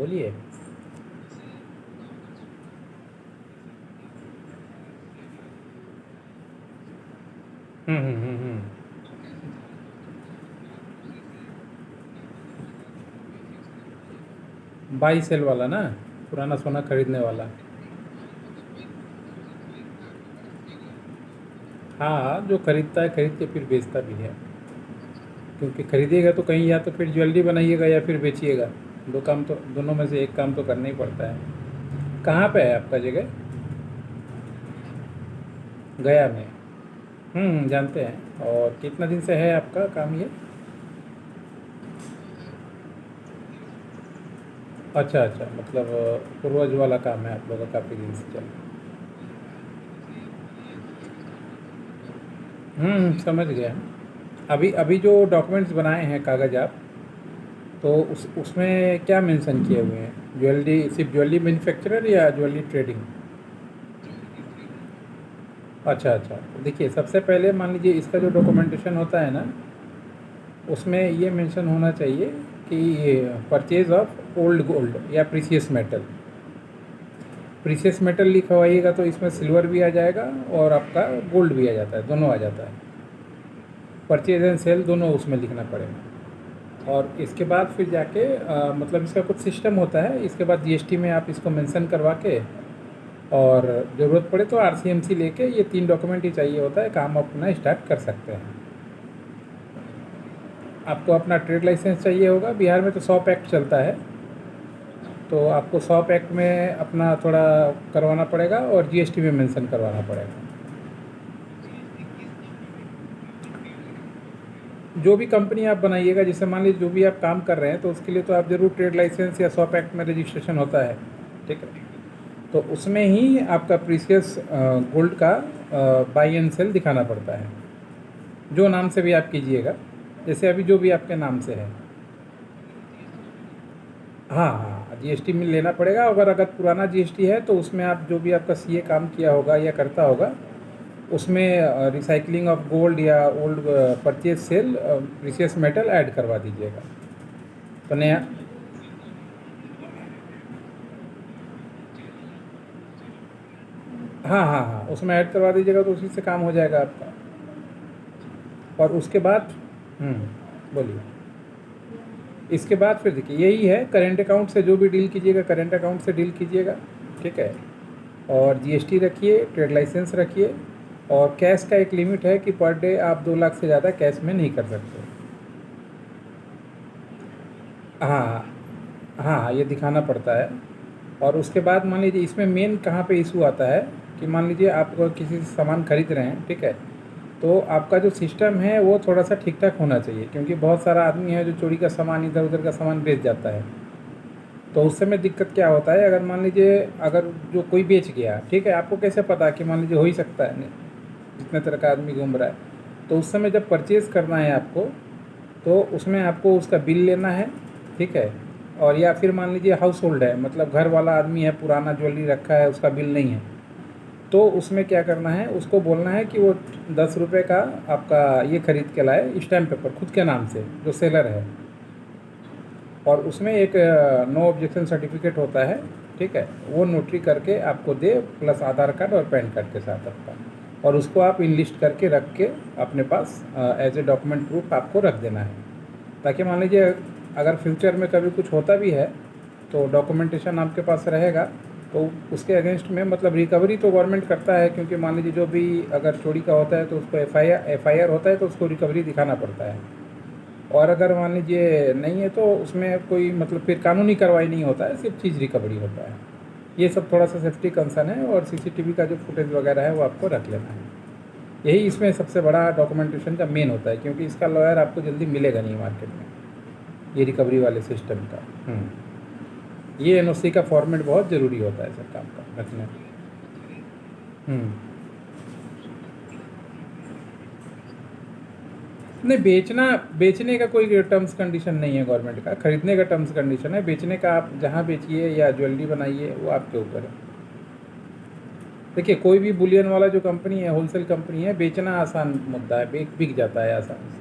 बोलिए। By cell वाला ना, पुराना सोना खरीदने वाला। हाँ, जो खरीदता है खरीद के फिर बेचता भी है, क्योंकि खरीदेगा तो कहीं या तो फिर ज्वेलरी बनाइएगा या फिर बेचिएगा। दो काम तो, दोनों में से एक काम तो करना ही पड़ता है। कहाँ पे है आपका जगह? गया में। जानते हैं। और कितना दिन से है आपका काम ये? अच्छा अच्छा, मतलब पूर्वज वाला काम है आप लोगों का, काफ़ी दिन से चल। समझ गया। अभी अभी जो डॉक्यूमेंट्स बनाए हैं कागज़ आप, तो उसमें क्या मेंशन किए हुए हैं? ज्वेलरी, सिर्फ ज्वेलरी मैन्युफैक्चरर या ज्वेलरी ट्रेडिंग? अच्छा अच्छा, तो देखिए सबसे पहले मान लीजिए इसका जो डॉक्यूमेंटेशन होता है ना, उसमें ये मेंशन होना चाहिए कि परचेज ऑफ ओल्ड गोल्ड या प्रीसियस मेटल। प्रीसियस मेटल लिखवाइएगा तो इसमें सिल्वर भी आ जाएगा और आपका गोल्ड भी आ जाता है, दोनों आ जाता है। परचेज एंड सेल दोनों उसमें लिखना पड़ेगा। और इसके बाद फिर जाके मतलब इसका कुछ सिस्टम होता है, इसके बाद जीएसटी में आप इसको मेंशन करवा के, और ज़रूरत पड़े तो आरसीएमसी लेके, ये 3 डॉक्यूमेंट ही चाहिए होता है, काम अपना स्टार्ट कर सकते हैं। आपको अपना ट्रेड लाइसेंस चाहिए होगा, बिहार में तो शॉप एक्ट चलता है, तो आपको शॉप एक्ट में अपना थोड़ा करवाना पड़ेगा और जीएसटी में मेंशन करवाना पड़ेगा। जो भी कंपनी आप बनाइएगा, जैसे मान लीजिए जो भी आप काम कर रहे हैं, तो उसके लिए तो आप ज़रूर ट्रेड लाइसेंस या शॉप एक्ट में रजिस्ट्रेशन होता है, ठीक है। तो उसमें ही आपका प्रीसियस गोल्ड का बाई एंड सेल दिखाना पड़ता है, जो नाम से भी आप कीजिएगा, जैसे अभी जो भी आपके नाम से है। हाँ हाँ, जीएसटी में लेना पड़ेगा। अगर पुराना जीएसटी है तो उसमें आप जो भी आपका सीए काम किया होगा या करता होगा, उसमें रिसाइकलिंग ऑफ गोल्ड या old purchase sale precious metal add करवा दीजिएगा, तो नया। हाँ हाँ हाँ, उसमें ऐड करवा दीजिएगा तो उसी से काम हो जाएगा आपका। और उसके बाद बोलिए। इसके बाद फिर देखिए यही है, करेंट अकाउंट से जो भी डील कीजिएगा करेंट अकाउंट से डील कीजिएगा, ठीक है। और जीएसटी रखिए, ट्रेड लाइसेंस रखिए, और कैश का एक लिमिट है कि पर डे आप 2 लाख से ज़्यादा कैश में नहीं कर सकते। हाँ हाँ, ये दिखाना पड़ता है। और उसके बाद मान लीजिए इसमें मेन कहाँ पे इशू आता है, कि मान लीजिए आप किसी से सामान खरीद रहे हैं, ठीक है, तो आपका जो सिस्टम है वो थोड़ा सा ठीक ठाक होना चाहिए, क्योंकि बहुत सारा आदमी है जो चोरी का सामान, इधर उधर का सामान बेच जाता है। तो उस समय दिक्कत क्या होता है, अगर मान लीजिए अगर जो कोई बेच गया, ठीक है, आपको कैसे पता कि मान लीजिए हो ही सकता है, नहीं, जितने तरह का आदमी घूम रहा है, तो उस समय जब परचेज़ करना है आपको, तो उसमें आपको उसका बिल लेना है, ठीक है। और या फिर मान लीजिए हाउस होल्ड है, मतलब घर वाला आदमी है, पुराना ज्वेलरी रखा है, उसका बिल नहीं है, तो उसमें क्या करना है, उसको बोलना है कि वो 10 रुपये का आपका ये खरीद के लाए स्टैम्प पेपर खुद के नाम से, जो सेलर है। और उसमें एक नो ऑब्जेक्शन सर्टिफिकेट होता है, ठीक है, वो नोटरी करके आपको दे, प्लस आधार कार्ड और पैन कार्ड के साथ आपका, और उसको आप इनलिस्ट करके रख के अपने पास एज ए डॉक्यूमेंट प्रूफ आपको रख देना है, ताकि मान लीजिए अगर फ्यूचर में कभी कुछ होता भी है तो डॉक्यूमेंटेशन आपके पास रहेगा, तो उसके अगेंस्ट में मतलब रिकवरी तो गवर्नमेंट करता है, क्योंकि मान लीजिए जो भी अगर चोरी का होता है तो उसको एफआईआर होता है, तो उसको रिकवरी दिखाना पड़ता है। और अगर मान लीजिए नहीं है तो उसमें कोई मतलब फिर कानूनी कार्रवाई नहीं होता है, सिर्फ चीज़ रिकवरी होता है। ये सब थोड़ा सा सेफ्टी कंसर्न है, और सीसीटीवी का जो फुटेज वगैरह है वो आपको रख लेना है। यही इसमें सबसे बड़ा डॉक्यूमेंटेशन का मेन होता है, क्योंकि इसका लॉयर आपको जल्दी मिलेगा नहीं मार्केट में, ये रिकवरी वाले सिस्टम का। ये एनओसी का फॉर्मेट बहुत ज़रूरी होता है सर, काम का रखना। हम्म नहीं, बेचने का कोई टर्म्स कंडीशन नहीं है गवर्नमेंट का, खरीदने का टर्म्स कंडीशन है। बेचने का आप जहाँ बेचिए या ज्वेलरी बनाइए वो आपके ऊपर है। देखिए कोई भी बुलियन वाला जो कंपनी है, होलसेल कंपनी है, बेचना आसान मुद्दा है, बिक जाता है आसानी से।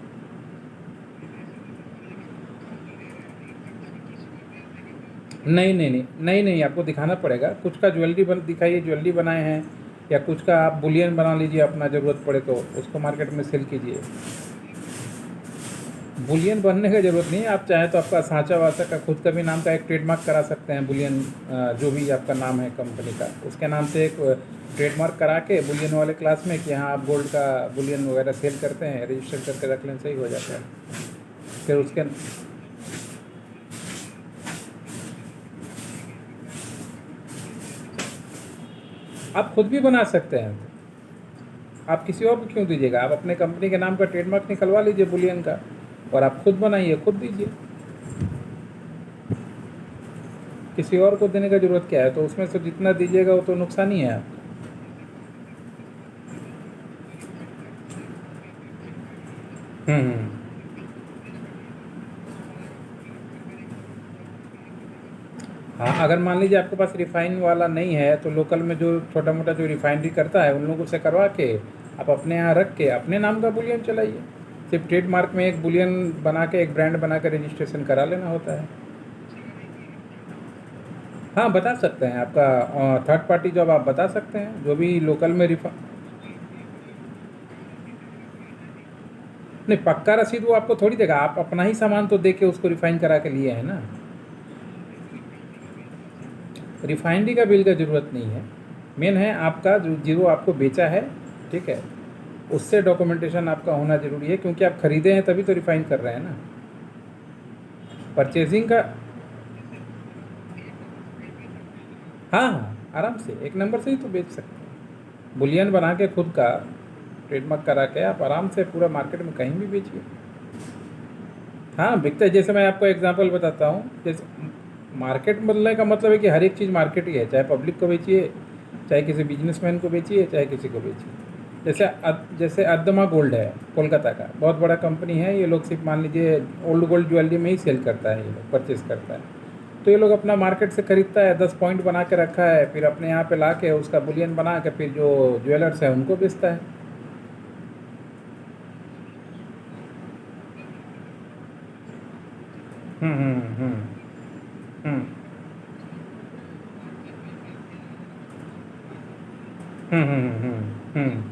नहीं नहीं नहीं नहीं नहीं, आपको दिखाना पड़ेगा। कुछ का ज्वेलरी दिखाइए, ज्वेलरी बनाए हैं, या कुछ का आप बुलियन बना लीजिए, अपना ज़रूरत पड़े तो उसको मार्केट में सेल कीजिए। बुलियन बनने की ज़रूरत नहीं है, आप चाहें तो आपका सांचा वाचा का खुद का भी नाम का एक ट्रेडमार्क करा सकते हैं। बुलियन जो भी आपका नाम है कंपनी का, उसके नाम से एक ट्रेडमार्क करा के बुलियन वाले क्लास में कि हाँ आप गोल्ड का बुलियन वगैरह सेल करते हैं, रजिस्टर करके रख लें, सही हो जाता है। फिर उसके आप खुद भी बना सकते हैं। आप किसी और को क्यों दीजिएगा? आप अपने कंपनी के नाम का ट्रेडमार्क निकलवा लीजिए बुलियन का, और आप खुद बनाइए, खुद दीजिए। किसी और को देने का ज़रूरत क्या है? तो उसमें से जितना दीजिएगा वो तो नुकसान ही है आपका। हम्म। हाँ, अगर मान लीजिए आपके पास रिफाइन वाला नहीं है तो लोकल में जो छोटा मोटा जो रिफाइनरी करता है उन लोगों से करवा के आप अपने यहाँ रख के अपने नाम का बुलियन चलाइए। सिर्फ ट्रेडमार्क में एक बुलियन बना के, एक ब्रांड बना के रजिस्ट्रेशन करा लेना होता है। हाँ, बता सकते हैं। आपका थर्ड पार्टी जॉब आप बता सकते हैं, जो भी लोकल में रिफा नहीं, पक्का रसीद वो आपको थोड़ी देगा। आप अपना ही सामान तो दे के उसको रिफाइन करा के लिए है ना। रिफाइनरी का बिल का ज़रूरत नहीं है। मेन है आपका जो आपको बेचा है, ठीक है, उससे डॉक्यूमेंटेशन आपका होना ज़रूरी है, क्योंकि आप खरीदे हैं तभी तो रिफाइन कर रहे हैं ना। परचेजिंग का, हाँ हाँ, आराम से एक नंबर से ही तो बेच सकते हैं। बुलियन बना के खुद का ट्रेडमार्क करा के आप आराम से पूरा मार्केट में कहीं भी बेचिए। हाँ, बिकता है। जैसे मैं आपको एग्जांपल बताता हूँ, जैसे मार्केट बदलने का मतलब है कि हर एक चीज़ मार्केट ही है, चाहे पब्लिक को बेचिए, चाहे किसी बिजनेसमैन को बेचिए, चाहे किसी को बेचिए। जैसे अद्दमा गोल्ड है, कोलकाता का बहुत बड़ा कंपनी है। ये लोग सिर्फ मान लीजिए ओल्ड गोल्ड ज्वेलरी में ही सेल करता है, ये लोग परचेस करता है। तो ये लोग अपना मार्केट से खरीदता है, 10 पॉइंट बना के रखा है, फिर अपने यहाँ पे ला के उसका बुलियन बना के फिर जो ज्वेलर्स हैं उनको बेचता है। हम्म हम्म हम्म हम्म हम्म हम्म हम्म हम्म।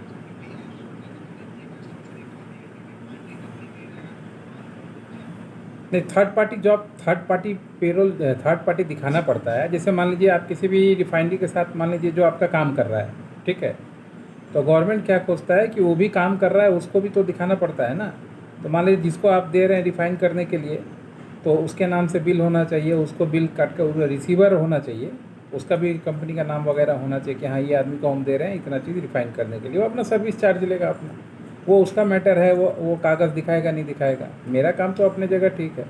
नहीं, third party job, third party payroll, third party दिखाना पड़ता है। जैसे मान लीजिए आप किसी भी रिफाइनरी के साथ, मान लीजिए जो आपका काम कर रहा है, ठीक है, तो गवर्नमेंट क्या खोजता है कि वो भी काम कर रहा है, उसको भी तो दिखाना पड़ता है ना। तो मान लीजिए जिसको आप दे रहे हैं रिफाइन करने के लिए, तो उसके नाम से बिल होना चाहिए, उसको बिल काट कर रिसीवर होना चाहिए, उसका भी कंपनी का नाम वगैरह होना चाहिए कि हाँ ये आदमी को हम दे रहे हैं इतना चीज़ रिफाइन करने के लिए। वो अपना सर्विस चार्ज लेगा अपना, वो उसका मैटर है, वो कागज़ दिखाएगा नहीं दिखाएगा। मेरा काम तो अपने जगह ठीक है।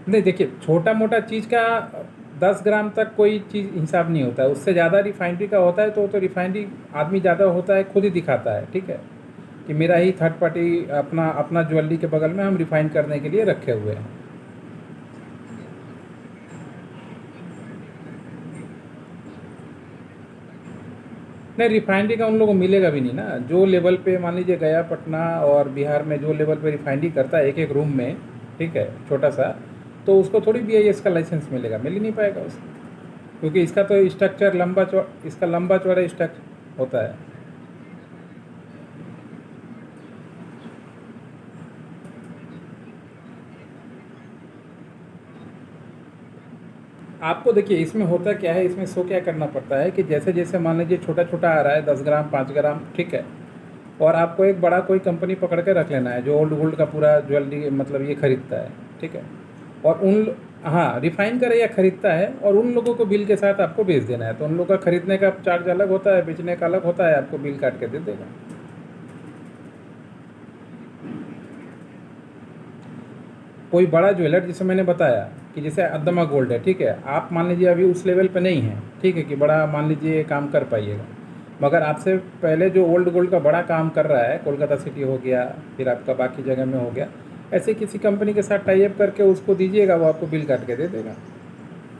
नहीं, देखिए, छोटा मोटा चीज़ का 10 ग्राम तक कोई चीज़ हिसाब नहीं होता है। उससे ज़्यादा रिफाइनरी का होता है तो रिफाइनरी आदमी ज़्यादा होता है, खुद ही दिखाता है, ठीक है, कि मेरा ही थर्ड पार्टी अपना अपना ज्वेलरी के बगल में हम रिफाइन करने के लिए रखे हुए हैं। नहीं, रिफाइनरी का उन लोगों को मिलेगा भी नहीं ना। जो लेवल पे मान लीजिए गया, पटना और बिहार में जो लेवल पे रिफाइनरी करता है एक एक रूम में, ठीक है, छोटा सा, तो उसको थोड़ी BIS का लाइसेंस मिलेगा, मिल ही नहीं पाएगा उसको, क्योंकि इसका तो स्ट्रक्चर इसका लंबा चौड़ा स्ट्रक्चर होता है। आपको देखिए इसमें होता क्या है, इसमें शो क्या करना पड़ता है कि जैसे जैसे मान लीजिए छोटा छोटा आ रहा है, 10 ग्राम 5 ग्राम, ठीक है, और आपको एक बड़ा कोई कंपनी पकड़ के रख लेना है जो ओल्ड गोल्ड का पूरा ज्वेलरी मतलब ये खरीदता है, ठीक है, और हाँ, रिफाइन करे या खरीदता है, और उन लोगों को बिल के साथ आपको बेच देना है। तो उन लोगों का खरीदने का चार्ज अलग होता है, बेचने का अलग होता है, आपको बिल काट के दे देगा। कोई बड़ा ज्वेलर, जैसे मैंने बताया कि जैसे अद्दमा गोल्ड है, ठीक है, आप मान लीजिए अभी उस लेवल पे नहीं है, ठीक है, कि बड़ा मान लीजिए काम कर पाइएगा, मगर आपसे पहले जो ओल्ड गोल्ड का बड़ा काम कर रहा है, कोलकाता सिटी हो गया, फिर आपका बाकी जगह में हो गया, ऐसे किसी कंपनी के साथ टाई अप करके उसको दीजिएगा, वो आपको बिल काट के दे देगा,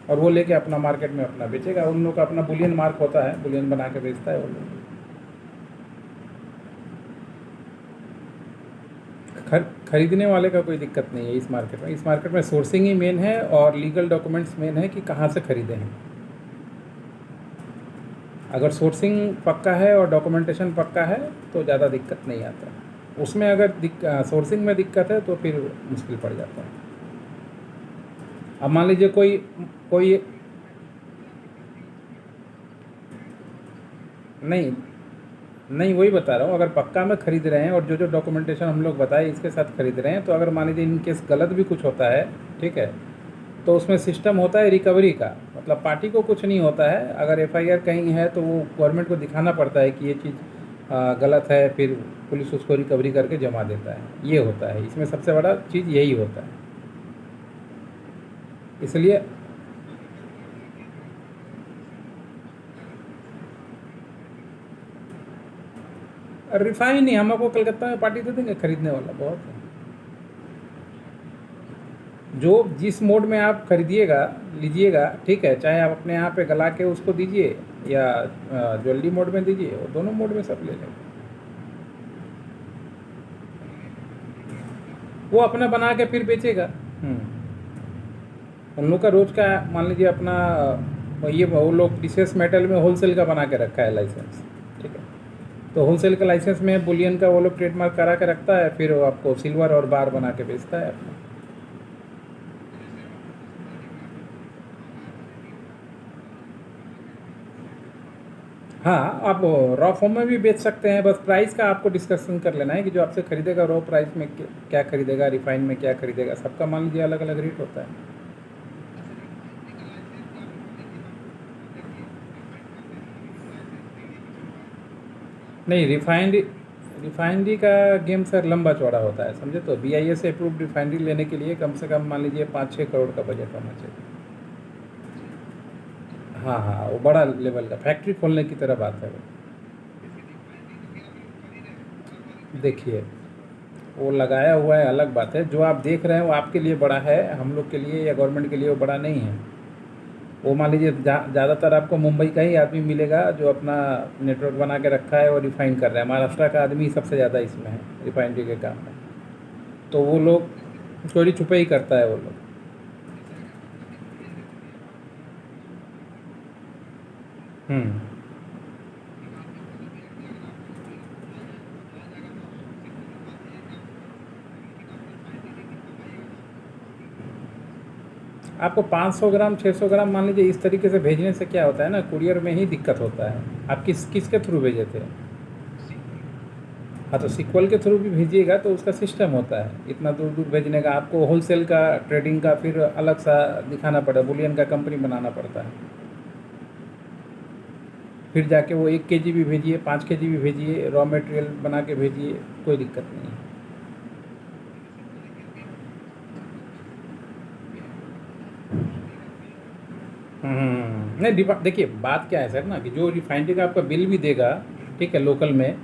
और वो लेके अपना मार्केट में अपना बेचेगा। उन लोग का अपना बुलियन मार्क होता है, बुलियन बना के बेचता है वो लोग। खरीदने वाले का कोई दिक्कत नहीं है इस मार्केट में। इस मार्केट में सोर्सिंग ही मेन है और लीगल डॉक्यूमेंट्स मेन है कि कहाँ से खरीदे हैं। अगर सोर्सिंग पक्का है और डॉक्यूमेंटेशन पक्का है तो ज़्यादा दिक्कत नहीं आता। उसमें अगर सोर्सिंग में दिक्कत है तो फिर मुश्किल पड़ जाता है। अब मान लीजिए कोई कोई नहीं नहीं, वही बता रहा हूँ, अगर पक्का में खरीद रहे हैं और जो जो डॉक्यूमेंटेशन हम लोग बताए इसके साथ खरीद रहे हैं, तो अगर मान लीजिए इन केस गलत भी कुछ होता है, ठीक है, तो उसमें सिस्टम होता है रिकवरी का। मतलब पार्टी को कुछ नहीं होता है, अगर एफआईआर कहीं है तो वो गवर्नमेंट को दिखाना पड़ता है कि ये चीज़ गलत है, फिर पुलिस उसको रिकवरी करके जमा देता है। ये होता है इसमें सबसे बड़ा चीज़, यही होता है। इसलिए रिफाइन नहीं, हम आपको कलकत्ता में पार्टी दे देंगे, खरीदने वाला बहुत है। जो जिस मोड में आप खरीदिएगा लीजिएगा, ठीक है, चाहे आप अपने यहाँ पे गला के उसको दीजिए या ज्वेलरी मोड में दीजिए, वो दोनों मोड में सब ले लेंगे। वो अपना बना के फिर बेचेगा। उन लोग का रोज का मान लीजिए अपना ये वो लोग प्रीशियस मेटल में होलसेल का बना के रखा है लाइसेंस, ठीक है, तो होलसेल का लाइसेंस में बुलियन का वो लोग ट्रेडमार्क करा के रखता है, फिर वो आपको सिल्वर और बार बना के बेचता है अपना। हाँ, आप रॉ फॉर्म में भी बेच सकते हैं, बस प्राइस का आपको डिस्कशन कर लेना है कि जो आपसे खरीदेगा रॉ प्राइस में क्या खरीदेगा, रिफाइन में क्या खरीदेगा, सबका मान लीजिए अलग अलग रेट होता है। नहीं, रिफाइनरी का गेम सर लंबा चौड़ा होता है, समझे, तो BIS से अप्रूव्ड रिफाइनरी लेने के लिए कम से कम मान लीजिए 5-6 करोड़ का बजट होना चाहिए। हाँ हाँ, वो बड़ा लेवल का फैक्ट्री खोलने की तरह बात है वो। देखिए, वो लगाया हुआ है अलग बात है, जो आप देख रहे हैं वो आपके लिए बड़ा है, हम लोग के लिए या गवर्नमेंट के लिए वो बड़ा नहीं है। वो मान लीजिए ज़्यादातर आपको मुंबई का ही आदमी मिलेगा जो अपना नेटवर्क बना के रखा है और रिफाइन कर रहा है। महाराष्ट्र का आदमी सबसे ज़्यादा इसमें है रिफाइनरी के काम में। तो वो लोग चोरी छुपे ही करता है वो लोग। हम्म। आपको 500 ग्राम 600 ग्राम मान लीजिए इस तरीके से भेजने से क्या होता है ना, कुरियर में ही दिक्कत होता है। आप किसके थ्रू भेजे थे? हाँ, तो सिक्वल के थ्रू भी भेजिएगा तो उसका सिस्टम होता है, इतना दूर दूर भेजने का आपको होलसेल का ट्रेडिंग का फिर अलग सा दिखाना पड़ता है, बुलियन का कंपनी बनाना पड़ता है। फिर जाके वो 1 kg भी भेजिए, 5 kg भी भेजिए, रॉ मटेरियल बना के भेजिए, कोई दिक्कत नहीं है। नहीं, देखिए बात क्या है सर ना, कि जो रिफाइनरी का आपका बिल भी देगा, ठीक है, लोकल में,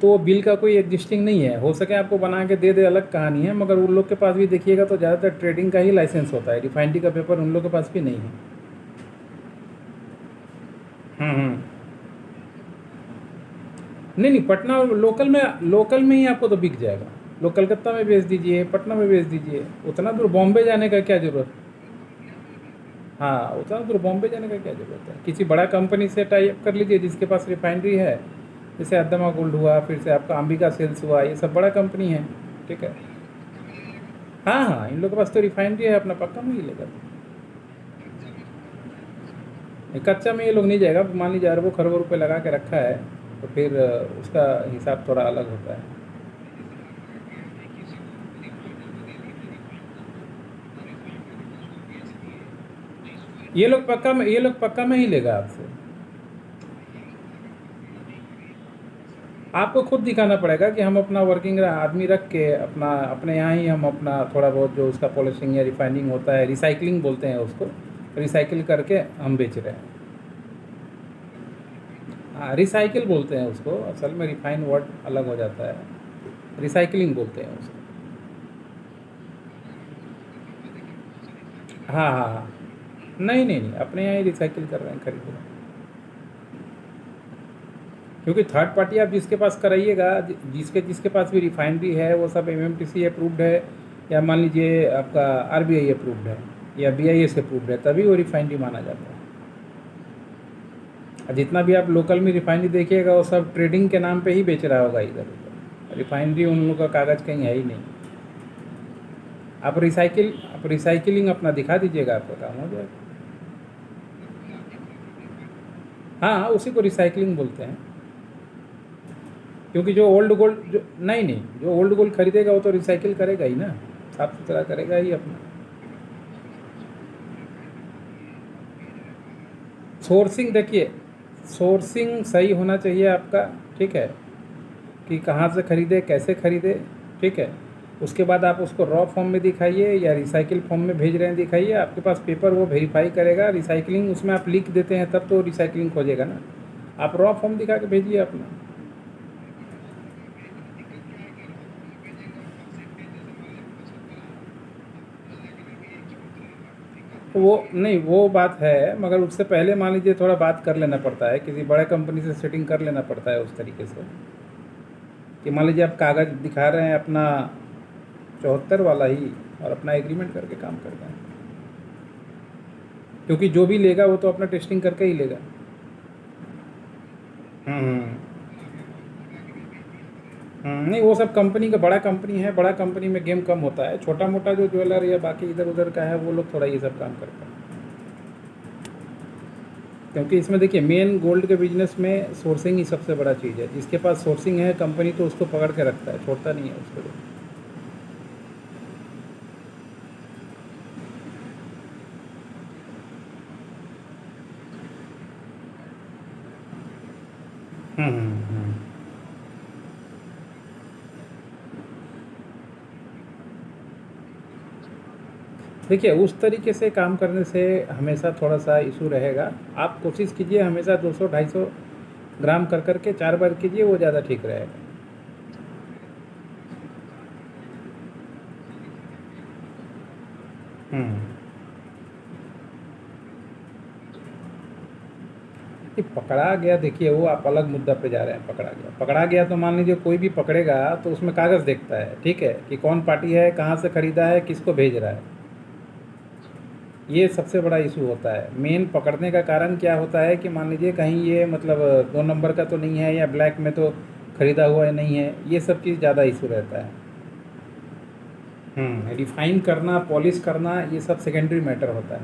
तो वो बिल का कोई एग्जिस्टिंग नहीं है। हो सके आपको बना के दे दे, अलग कहानी है, मगर उन लोग के पास भी देखिएगा तो ज़्यादातर ट्रेडिंग का ही लाइसेंस होता है, रिफाइनरी का पेपर उन लोग के पास भी नहीं है। हम्म। नहीं नहीं, पटना लोकल में ही आपको तो बिक जाएगा। लोग कलकत्ता में बेच दीजिए, पटना में बेच दीजिए, उतना दूर बॉम्बे जाने का क्या ज़रूरत। हाँ, उतना दूर बॉम्बे जाने का क्या ज़रूरत है। किसी बड़ा कंपनी से टाई अप कर लीजिए जिसके पास रिफाइनरी है, जैसे अदमा गोल्ड हुआ, फिर से आपका अंबिका सेल्स हुआ, ये सब बड़ा कंपनी है, ठीक है। हाँ हाँ, इन लोग के पास तो रिफाइनरी है अपना, पक्का में ही लेगा। कच्चा में ये लोग नहीं जाएगा, मान लीजिए अरबों खरबों रुपये लगा के रखा है, तो फिर उसका हिसाब थोड़ा अलग होता है। ये लोग पक्का में ही लेगा आपसे। आपको खुद दिखाना पड़ेगा कि हम अपना वर्किंग आदमी रख के अपना अपने यहाँ ही हम अपना थोड़ा बहुत जो उसका पॉलिशिंग या रिफाइनिंग होता है, रिसाइकलिंग बोलते हैं उसको, रिसाइकिल करके हम बेच रहे हैं। हाँ, रिसाइकिल बोलते हैं उसको, असल में रिफाइन वर्ड अलग हो जाता है, रिसाइकलिंग बोलते हैं उसको। हाँ हाँ हाँ, नहीं नहीं नहीं, अपने यहाँ ही रिसाइकिल कर रहे हैं, खरीद रहे हैं। क्योंकि थर्ड पार्टी आप जिसके पास कराइएगा, जिसके जिसके पास भी रिफाइनरी है वो सब एमएमटीसी अप्रूव्ड है, या मान लीजिए आपका आरबीआई अप्रूव्ड है या बीआईएस अप्रूव्ड है, तभी वो रिफाइनरी माना जाता है। और जितना भी आप लोकल में रिफाइनरी देखिएगा वो सब ट्रेडिंग के नाम पे ही बेच रहा होगा इधर उधर, रिफाइनरी उन लोगों का कागज़ कहीं है ही नहीं। आप रिसाइकिलिंग अपना दिखा दीजिएगा, आपका काम हो जाएगा। हाँ, उसी को रिसाइकिलिंग बोलते हैं। क्योंकि जो ओल्ड गोल्ड जो नहीं, जो ओल्ड गोल्ड खरीदेगा वो तो रिसाइकिल करेगा ही ना, साफ सुथरा करेगा ही अपना। सोर्सिंग देखिए, सोर्सिंग सही होना चाहिए आपका, ठीक है, कि कहाँ से खरीदे, कैसे खरीदे, ठीक है। उसके बाद आप उसको रॉ फॉर्म में दिखाइए या रिसाइकिल फॉर्म में भेज रहे हैं दिखाइए, आपके पास पेपर वो वेरीफाई करेगा। रिसाइकिलिंग उसमें आप लिख देते हैं तब तो रिसाइकिलिंग खोजेगा ना, आप रॉ फॉर्म दिखा के भेजिए अपना। वो नहीं, वो बात है, मगर उससे पहले मान लीजिए थोड़ा बात कर लेना पड़ता है, किसी बड़े कंपनी से सेटिंग कर लेना पड़ता है उस तरीके से कि मान लीजिए आप कागज़ दिखा रहे हैं अपना 74 वाला ही, और अपना एग्रीमेंट करके काम कर रहे हैं। क्योंकि जो भी लेगा वो तो अपना टेस्टिंग करके ही लेगा। नहीं, वो सब कंपनी का, बड़ा कंपनी है, बड़ा कंपनी में गेम कम होता है। छोटा मोटा जो ज्वेलर या बाकी इधर उधर का है वो लोग थोड़ा ये सब काम करते हैं। क्योंकि इसमें देखिए मेन गोल्ड के बिजनेस में सोर्सिंग ही सबसे बड़ा चीज़ है। जिसके पास सोर्सिंग है कंपनी तो उसको पकड़ के रखता है, छोड़ता नहीं है उसको। देखिए उस तरीके से काम करने से हमेशा थोड़ा सा इशू रहेगा। आप कोशिश कीजिए हमेशा 200-250 ग्राम कर करके 4 बार कीजिए, वो ज़्यादा ठीक रहेगा। ये पकड़ा गया, देखिए वो आप अलग मुद्दा पे जा रहे हैं। पकड़ा गया तो मान लीजिए कोई भी पकड़ेगा तो उसमें कागज़ देखता है, ठीक है, कि कौन पार्टी है, कहाँ से ख़रीदा है, किसको भेज रहा है। ये सबसे बड़ा इशू होता है। मेन पकड़ने का कारण क्या होता है कि मान लीजिए कहीं ये मतलब 2 नंबर का तो नहीं है, या ब्लैक में तो ख़रीदा हुआ नहीं है, ये सब चीज़ ज़्यादा इशू रहता है। रिफाइन करना, पॉलिश करना, ये सब सेकेंडरी मैटर होता है।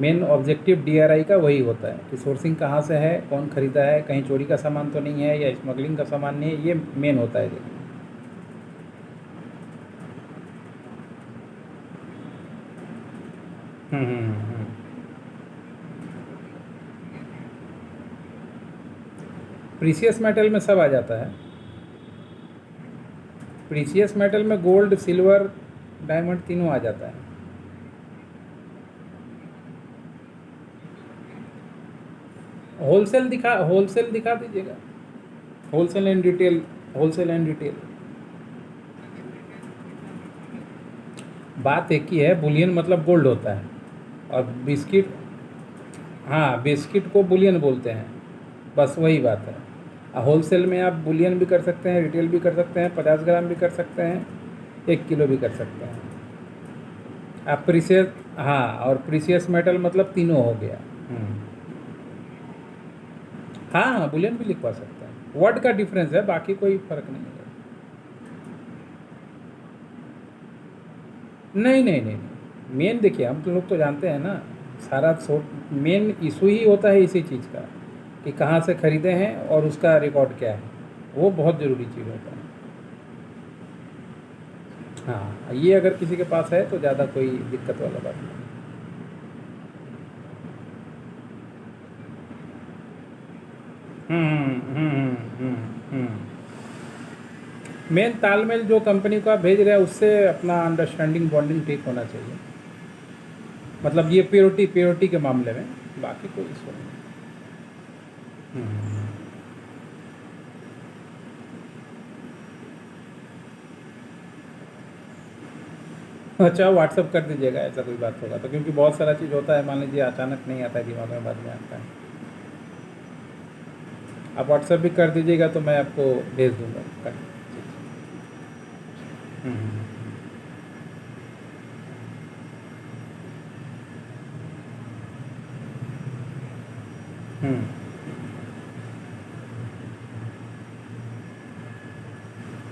मेन ऑब्जेक्टिव डीआरआई का वही होता है कि सोर्सिंग कहाँ से है, कौन ख़रीदा है, कहीं चोरी का सामान तो नहीं है या स्मगलिंग का सामान नहीं है, ये मेन होता है। देखिए प्रीसियस मेटल में सब आ जाता है। प्रीसियस मेटल में गोल्ड, सिल्वर, डायमंड तीनों आ जाता है। होलसेल दिखा दीजिएगा, wholesale and retail. Wholesale and retail बात एक ही है। बुलियन मतलब गोल्ड होता है, और बिस्किट, हाँ, बिस्किट को बुलियन बोलते हैं, बस वही बात है। होलसेल में आप बुलियन भी कर सकते हैं, रिटेल भी कर सकते हैं, 50 ग्राम भी कर सकते हैं, 1 किलो भी कर सकते हैं आप। प्रीसियस, हाँ, और प्रीसियस मेटल मतलब तीनों हो गया। हाँ हाँ, बुलियन भी लिखवा सकते हैं, वर्ड का डिफरेंस है, बाकी कोई फ़र्क नहीं है। नहीं, मेन देखिए हम तो लोग तो जानते हैं ना, सारा मेन इशू ही होता है इसी चीज़ का कि कहाँ से ख़रीदे हैं और उसका रिकॉर्ड क्या है, वो बहुत ज़रूरी चीज़ होता है। हाँ, ये अगर किसी के पास है तो ज़्यादा कोई दिक्कत वाला बात नहीं। मेन तालमेल जो कंपनी को आप भेज रहे हैं उससे अपना अंडरस्टैंडिंग, बॉन्डिंग ठीक होना चाहिए। मतलब ये प्योरिटी के मामले में, बाकी कोई इशू नहीं। अच्छा, व्हाट्सअप कर दीजिएगा ऐसा कोई बात होगा तो, क्योंकि बहुत सारा चीज़ होता है, मान लीजिए अचानक नहीं आता है दिमाग में, बाद में आता है। आप व्हाट्सएप भी कर दीजिएगा तो मैं आपको भेज दूँगा। हम्म, हम्म।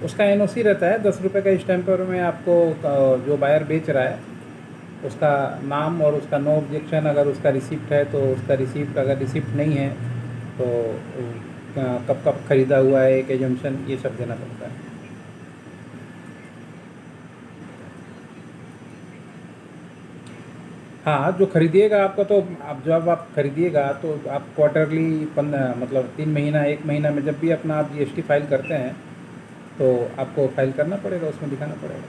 उसका एनओसी रहता है 10 रुपये का स्टैम्पर में आपको जो बायर बेच रहा है उसका नाम और उसका नो ऑब्जेक्शन, अगर उसका रिसिप्ट है तो उसका रिसिप्ट, अगर रिसिप्ट नहीं है तो कब कब ख़रीदा हुआ है, एक एजम्पशन, ये सब देना पड़ता है। हाँ, जो खरीदिएगा आपका तो आप जब आप खरीदिएगा तो आप क्वार्टरली 15 मतलब 3 महीना 1 महीना में जब भी अपना आप जीएसटी फाइल करते हैं तो आपको फाइल करना पड़ेगा, उसमें दिखाना पड़ेगा।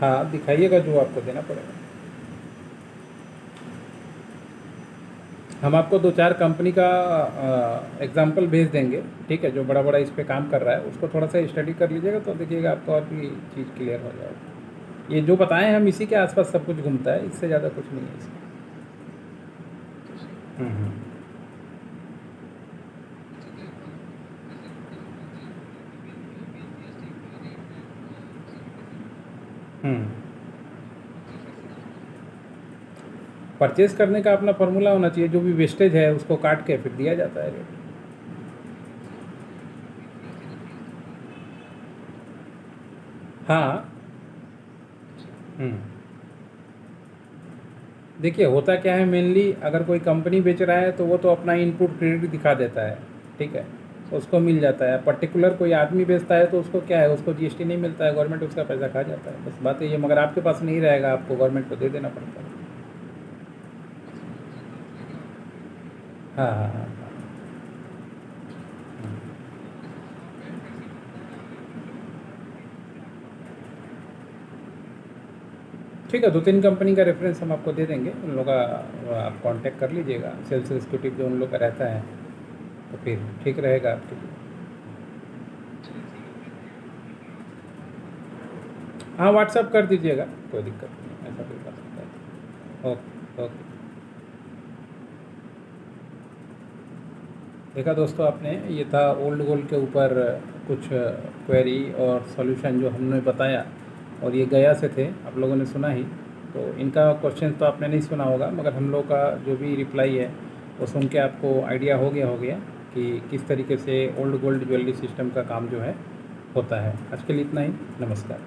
हाँ, दिखाइएगा जो आपको देना पड़ेगा। हम आपको 2-4 कंपनी का एग्जाम्पल भेज देंगे, ठीक है, जो बड़ा बड़ा इस पे काम कर रहा है उसको थोड़ा सा स्टडी कर लीजिएगा तो देखिएगा आपको और भी चीज़ क्लियर हो जाएगा। ये जो बताएं हम इसी के आसपास सब कुछ घूमता है, इससे ज़्यादा कुछ नहीं है इसमें। हम्म, हम्म। परचेज़ करने का अपना फार्मूला होना चाहिए, जो भी वेस्टेज है उसको काट के फिर दिया जाता है रेट। हाँ। हम्म। देखिए होता क्या है, मेनली अगर कोई कंपनी बेच रहा है तो वो तो अपना इनपुट क्रेडिट दिखा देता है, ठीक है, तो उसको मिल जाता है। पर्टिकुलर कोई आदमी बेचता है तो उसको क्या है, उसको जीएसटी नहीं मिलता है, गवर्नमेंट उसका पैसा खा जाता है, बस बात ये। मगर आपके पास नहीं रहेगा, आपको गवर्नमेंट को दे देना पड़ता है। हाँ, हाँ, हाँ, हाँ। ठीक है, 2-3 कंपनी का रेफरेंस हम आपको दे देंगे, उन लोगों का आप कांटेक्ट कर लीजिएगा, सेल्स एग्जीक्यूटिव जो उन लोग का रहता है, तो फिर ठीक रहेगा आपके लिए। हाँ, व्हाट्सअप कर दीजिएगा, कोई दिक्कत नहीं, ऐसा कोई बात नहीं। Okay, okay. देखा दोस्तों आपने, ये था ओल्ड गोल्ड के ऊपर कुछ क्वेरी और सॉल्यूशन जो हमने बताया, और ये गया से थे, आप लोगों ने सुना ही। तो इनका क्वेश्चन तो आपने नहीं सुना होगा, मगर हम लोग का जो भी रिप्लाई है वो सुन के आपको आइडिया हो गया कि किस तरीके से ओल्ड गोल्ड ज्वेलरी सिस्टम का काम जो है होता है। आज के लिए इतना ही, नमस्कार।